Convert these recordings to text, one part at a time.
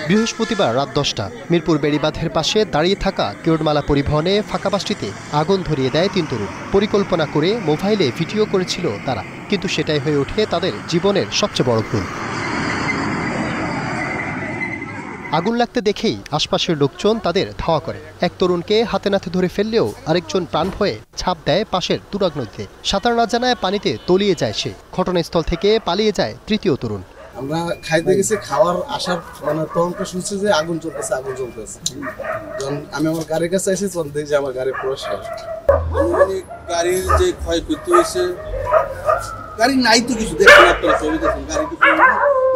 বৃহস্পতিবার রাত 10টা মিরপুর বেড়িবাঁধের পাশে দাঁড়িয়ে থাকা কিরণমালা পরিবহনে ফাঁকা বাসটিতে আগুন ধরিয়ে দেয় 3 তরুণ। পরিকল্পনা করে মোবাইলে ভিডিও করেছিল তারা, কিন্তু সেটাই হয়ে ওঠে তাদের জীবনের সবচেয়ে বড় ভুল। আগুন লাগতে দেখেই আশপাশের লোকজন তাদের ধাওয়া করে। এক তরুণকে হাতে নাতে ধরে ফেললেও আরেকজন প্রাণ ভয়ে ঝাঁপ দেয় পাশের তুরাগ নদীতে। সাঁতার না জানায় পানিতে তলিয়ে যায় সে। ঘটনাস্থল থেকে পালিয়ে যায় তৃতীয় তরুণ। আমরা খাইতে গেছি, খাওয়ার আসার তখনটা শুনছি যে আগুন জ্বলতেছে। যখন আমি আমার গাড়ির কাছে এসেছি তখন দেখি যে আমার গাড়ি পুরো শেষ। গাড়ির যে ক্ষয়ক্ষতি হয়েছে, গাড়ি নাই তো কিছু দেখতে গাড়ি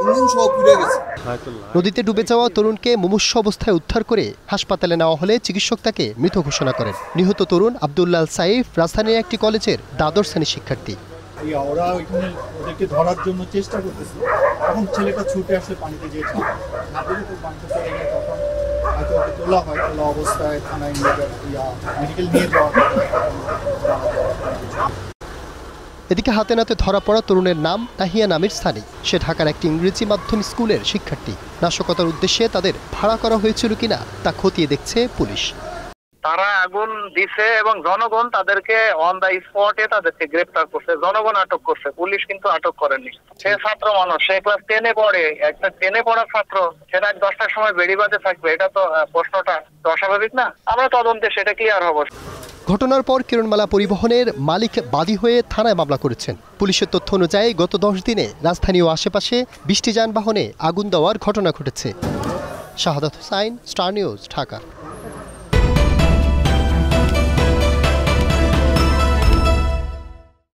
ইঞ্জিন সহ পুড়ে গেছে। নদীতে ডুবে যাওয়া তরুণকে মুমূর্ষু অবস্থায় উদ্ধার করে হাসপাতালে নেওয়া হলে চিকিৎসক তাকে মৃত ঘোষণা করেন। নিহত তরুণ আব্দুল্লাহ সাইফ রাজধানীর একটি কলেজের দ্বাদশ শ্রেণীর শিক্ষার্থী। ওরা ওইখানে ওদেরকে ধরার জন্য চেষ্টা করতেছে, তখন ছেলেটা ছুটে আসে পানিতে, যে তখন হয়তো ওকে তোলা হয়, তোলা অবস্থায় থানায় মেডিকেল নিয়ে যাওয়া। এদিকে হাতে নাতে ধরা পড়া তরুণের নাম তাহিয়া নামের স্থানীয়। সে ঢাকার একটি ইংরেজি মাধ্যম স্কুলের শিক্ষার্থী। নাশকতার উদ্দেশ্যে তাদের ভাড়া করা হয়েছিল কিনা তা খতিয়ে দেখছে পুলিশ। তারা আগুন দিছে এবং জনগণ তাদেরকে অন দা স্পটে তাদেরকে গ্রেফতার করছে, জনগণ আটক করছে, পুলিশ কিন্তু আটক করেনি। সে ছাত্র মানুষ, সে ক্লাস 10-এ পড়ে, একটা 10-এ পড়া ছাত্র, সেটা 10টার সময় বেড়িবাঁধে থাকবে, এটা তো প্রশ্নটা অস্বাভাবিক না। আমরা তদন্তে সেটা ক্লিয়ার হব। ঘটনার পর কিরণমালা পরিবহনের মালিক বাদী হয়ে থানায় মামলা করেছেন। পুলিশের তথ্য অনুযায়ী গত 10 দিনে রাজধানী ও আশেপাশে 20টি যানবাহনে আগুন দেওয়ার ঘটনা ঘটেছে। শাহাদাত হোসাইন, স্টার নিউজ, ঢাকা।